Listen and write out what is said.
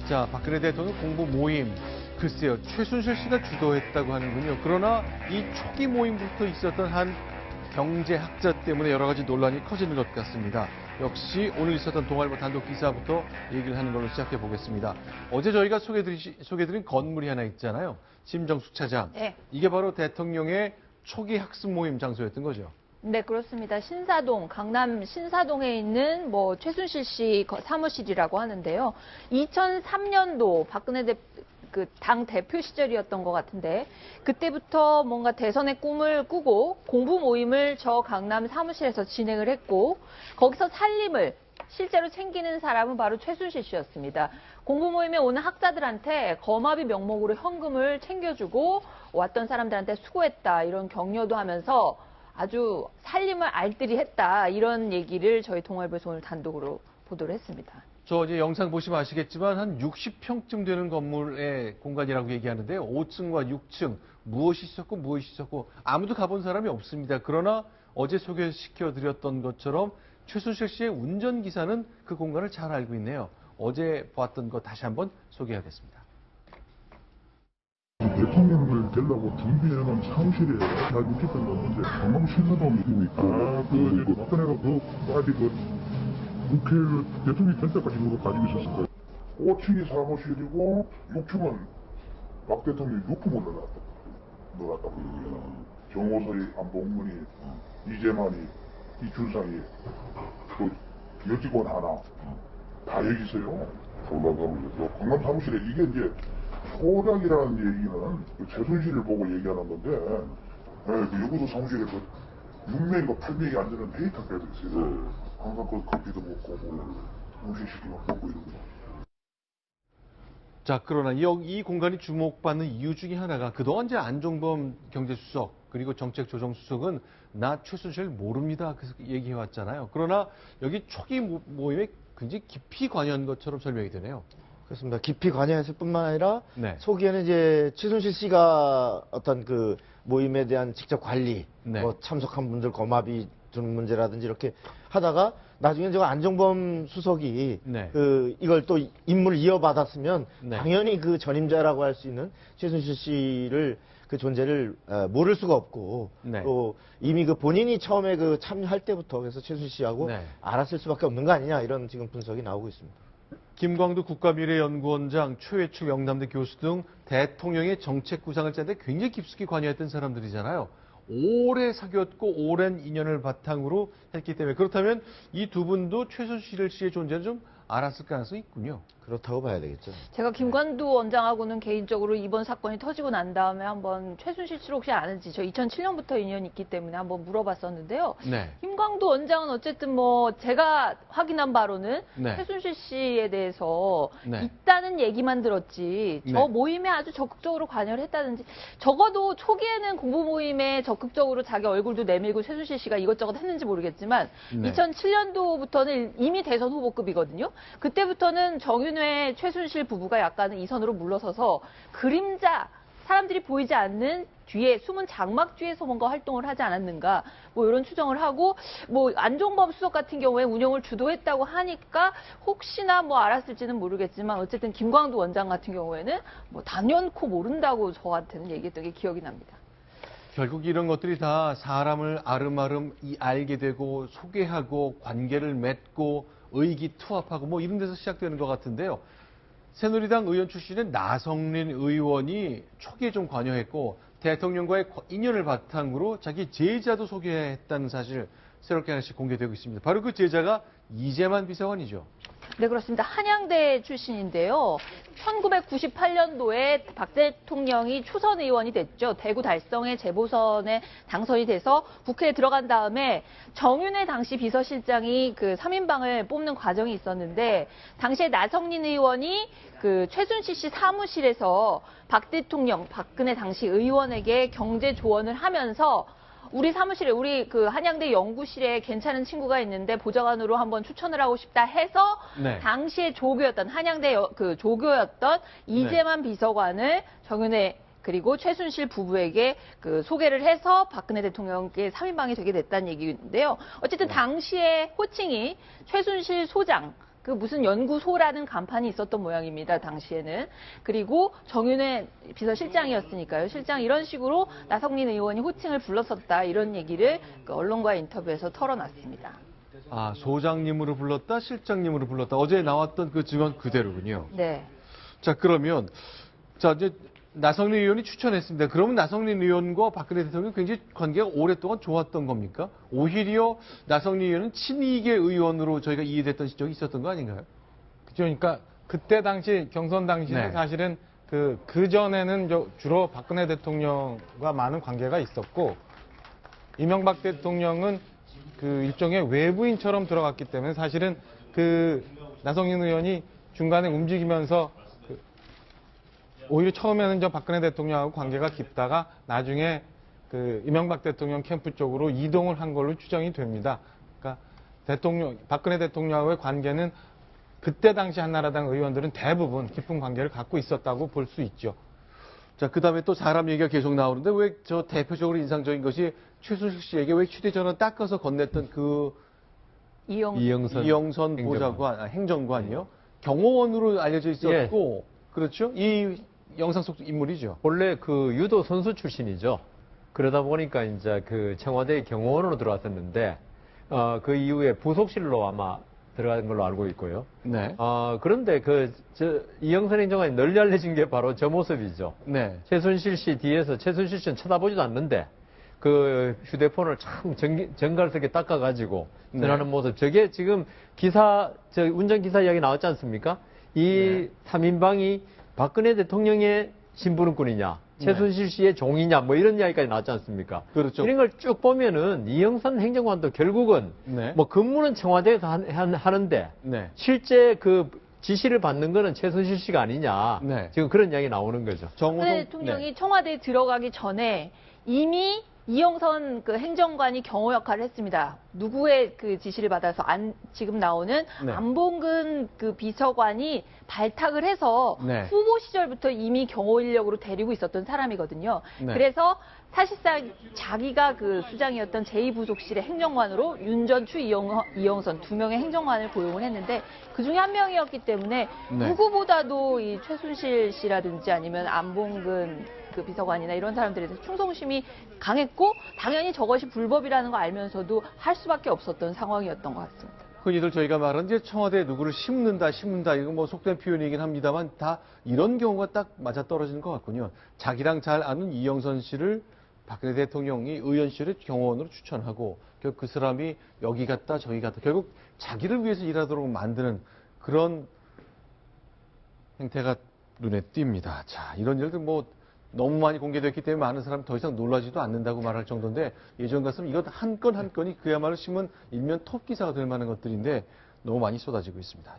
자, 박근혜 대통령 공부 모임. 글쎄요, 최순실 씨가 주도했다고 하는군요. 그러나 이 초기 모임부터 있었던 한 경제학자 때문에 여러 가지 논란이 커지는 것 같습니다. 역시 오늘 있었던 동아일보 단독 기사부터 얘기를 하는 걸로 시작해 보겠습니다. 어제 저희가 소개드린 건물이 하나 있잖아요. 심정숙차장. 네. 이게 바로 대통령의 초기 학습 모임 장소였던 거죠. 네, 그렇습니다. 신사동, 강남 신사동에 있는 최순실 씨 사무실이라고 하는데요. 2003년도 박근혜 당 대표 시절이었던 것 같은데 그때부터 뭔가 대선의 꿈을 꾸고 공부 모임을 저 강남 사무실에서 진행을 했고 거기서 살림을 실제로 챙기는 사람은 바로 최순실 씨였습니다. 공부 모임에 오는 학자들한테 거마비 명목으로 현금을 챙겨주고 왔던 사람들한테 수고했다 이런 격려도 하면서 아주 살림을 알뜰히 했다 이런 얘기를 저희 동아일보에서 오늘 단독으로 보도를 했습니다. 저 이제 영상 보시면 아시겠지만 한 60평쯤 되는 건물의 공간이라고 얘기하는데요. 5층과 6층 무엇이 있었고 아무도 가본 사람이 없습니다. 그러나 어제 소개시켜드렸던 것처럼 최순실 씨의 운전기사는 그 공간을 잘 알고 있네요. 어제 보았던 거 다시 한번 소개하겠습니다. 대통령을 되려고 준비해놓은 사무실에 다 60평 넘는데 강남 신사동이 있고 박근혜가 아직 국회를 대통령이 될 때까지 그거 가지고 있었을 거예요. 5층이 사무실이고 6층은 박 대통령이 유품을 넣어놨다고 얘기해요. 정호서의 안봉근이, 이재만이, 이준상이, 또 여직원 하나 다 여기 있어요. 올라가면 강남 사무실에 이게 이제 소작이라는 얘기는 최순실을 보고 얘기하는 건데 그 여구도 사무실에 6명인가 8명이 앉는 데이터 때도 있어요. 항상 그 커피도 먹고 음식시키고 먹고 이러고. 자, 그러나 이 공간이 주목받는 이유 중에 하나가 그동안 이제 안종범 경제수석 그리고 정책조정수석은 나 최순실 모릅니다. 그래서 얘기해왔잖아요. 그러나 여기 초기 모임에 굉장히 깊이 관여한 것처럼 설명이 되네요. 그렇습니다. 깊이 관여했을 뿐만 아니라 네. 초기에는 이제 최순실 씨가 어떤 그 모임에 대한 직접 관리, 네. 참석한 분들 거마비 주는 문제라든지 이렇게 하다가 나중에 저 안종범 수석이 네. 이걸 또 임무를 이어받았으면 네. 당연히 그 전임자라고 할 수 있는 최순실 씨를 그 존재를 모를 수가 없고 네. 또 이미 그 본인이 처음에 그 참여할 때부터 그래서 최순실 씨하고 네. 알았을 수밖에 없는 거 아니냐 이런 지금 분석이 나오고 있습니다. 김광두 국가미래연구원장, 최회충 영남대 교수 등 대통령의 정책 구상을 짜는데 굉장히 깊숙이 관여했던 사람들이잖아요. 오래 사귀었고 오랜 인연을 바탕으로 했기 때문에 그렇다면 이 두 분도 최순실 씨의 존재를 좀 알았을 가능성이 있군요. 그렇다고 봐야 되겠죠. 제가 김관두 원장하고는 개인적으로 이번 사건이 터지고 난 다음에 한번 최순실 씨를 혹시 아는지 저 2007년부터 인연이 있기 때문에 한번 물어봤었는데요. 네. 김광두 원장은 어쨌든 제가 확인한 바로는 네. 최순실 씨에 대해서 네. 있다는 얘기만 들었지 저 네. 모임에 아주 적극적으로 관여를 했다든지 적어도 초기에는 공부 모임에 적극적으로 자기 얼굴도 내밀고 최순실 씨가 이것저것 했는지 모르겠지만 네. 2007년도부터는 이미 대선 후보급이거든요. 그때부터는 정윤회 최순실 부부가 약간은 이선으로 물러서서 그림자 사람들이 보이지 않는 뒤에 숨은 장막 뒤에서 뭔가 활동을 하지 않았는가 이런 추정을 하고 안종범 수석 같은 경우에 운영을 주도했다고 하니까 혹시나 알았을지는 모르겠지만 어쨌든 김광두 원장 같은 경우에는 단연코 모른다고 저한테는 얘기했던 게 기억이 납니다. 결국 이런 것들이 다 사람을 아름아름 알게 되고 소개하고 관계를 맺고 의기투합하고 이런 데서 시작되는 것 같은데요. 새누리당 의원 출신의 나성린 의원이 초기에 좀 관여했고 대통령과의 인연을 바탕으로 자기 제자도 소개했다는 사실 새롭게 하나씩 공개되고 있습니다. 바로 그 제자가 이재만 비서관이죠. 네, 그렇습니다. 한양대 출신인데요. 1998년도에 박 대통령이 초선 의원이 됐죠. 대구 달성의 재보선에 당선이 돼서 국회에 들어간 다음에 정윤회 당시 비서실장이 그 3인방을 뽑는 과정이 있었는데 당시에 나성린 의원이 그 최순실 씨 사무실에서 박 대통령, 박근혜 당시 의원에게 경제 조언을 하면서 우리 사무실에 우리 그 한양대 연구실에 괜찮은 친구가 있는데 보좌관으로 한번 추천을 하고 싶다 해서 네. 당시에 조교였던 한양대 조교였던 이재만 비서관을 정윤회 그리고 최순실 부부에게 그 소개를 해서 박근혜 대통령께 3인방이 되게 됐다는 얘기인데요. 어쨌든 당시에 호칭이 최순실 소장 그 무슨 연구소라는 간판이 있었던 모양입니다. 당시에는. 그리고 정윤회 비서실장이었으니까요. 실장 이런 식으로 나성민 의원이 호칭을 불렀었다. 이런 얘기를 그 언론과의 인터뷰에서 털어놨습니다. 아, 소장님으로 불렀다, 실장님으로 불렀다. 어제 나왔던 그 증언 그대로군요. 네. 자, 그러면 자, 이제 나성민 의원이 추천했습니다. 그러면 나성민 의원과 박근혜 대통령이 굉장히 관계가 오랫동안 좋았던 겁니까? 오히려 나성민 의원은 친이계 의원으로 저희가 이해됐던 시적이 있었던 거 아닌가요? 그죠. 그러니까 그때 당시 경선 당시는 네. 사실은 그 전에는 주로 박근혜 대통령과 많은 관계가 있었고 이명박 대통령은 그 일종의 외부인처럼 들어갔기 때문에 사실은 그 나성민 의원이 중간에 움직이면서 오히려 처음에는 박근혜 대통령하고 관계가 깊다가 나중에 그 이명박 대통령 캠프 쪽으로 이동을 한 걸로 추정이 됩니다. 그러니까 박근혜 대통령과의 관계는 그때 당시 한나라당 의원들은 대부분 깊은 관계를 갖고 있었다고 볼 수 있죠. 자, 그 다음에 또 사람 얘기가 계속 나오는데 왜 저 대표적으로 인상적인 것이 최순실 씨에게 왜 휴대전화 닦아서 건넸던 그 이영선 보좌관, 행정관이요? 경호원으로 알려져 있었고, 그렇죠? 이 영상 속 인물이죠. 원래 그 유도 선수 출신이죠. 그러다 보니까 이제 그 청와대 경호원으로 들어왔었는데, 그 이후에 부속실로 아마 들어간 걸로 알고 있고요. 네. 그런데 이영선 행정관이 널리 알려진 게 바로 저 모습이죠. 네. 최순실 씨 뒤에서 최순실 씨는 쳐다보지도 않는데, 그 휴대폰을 참 정갈스럽게 닦아가지고 전하는 모습. 저게 지금 운전기사 이야기 나왔지 않습니까? 이 3인방이 박근혜 대통령의 심부름꾼이냐, 최순실 씨의 종이냐, 뭐 이런 이야기까지 나왔지 않습니까? 그렇죠. 이런 걸 쭉 보면은 이영선 행정관도 결국은 뭐 근무는 청와대에서 하는데 네. 실제 그 지시를 받는 거는 최순실 씨가 아니냐. 네. 지금 그런 이야기 나오는 거죠. 박근혜 대통령이 청와대에 들어가기 전에 이미 이영선 그 행정관이 경호 역할을 했습니다. 누구의 그 지시를 받아서 지금 나오는 안봉근 그 비서관이 발탁을 해서 후보 시절부터 이미 경호 인력으로 데리고 있었던 사람이거든요. 그래서 사실상 자기가 그 수장이었던 제2부속실의 행정관으로 윤전추 이영선 두 명의 행정관을 고용을 했는데 그중에 한 명이었기 때문에 누구보다도 이 최순실 씨라든지 아니면 안봉근 그 비서관이나 이런 사람들에 대해서 충성심이 강했고 당연히 저것이 불법이라는 거 알면서도 할 수밖에 없었던 상황이었던 것 같습니다. 흔히들 저희가 말하는 이제 청와대에 누구를 심는다, 이거 뭐 속된 표현이긴 합니다만 다 이런 경우가 딱 맞아 떨어지는 것 같군요. 자기랑 잘 아는 이영선 씨를 박근혜 대통령이 의원실의 경호원으로 추천하고 결국 그 사람이 여기 갔다 저기 갔다 결국 자기를 위해서 일하도록 만드는 그런 행태가 눈에 띕니다. 자, 이런 일들 뭐 너무 많이 공개됐기 때문에 많은 사람이 더 이상 놀라지도 않는다고 말할 정도인데 예전 같으면 이것 한 건 한 건이 그야말로 신문 일면 톱 기사가 될 만한 것들인데 너무 많이 쏟아지고 있습니다.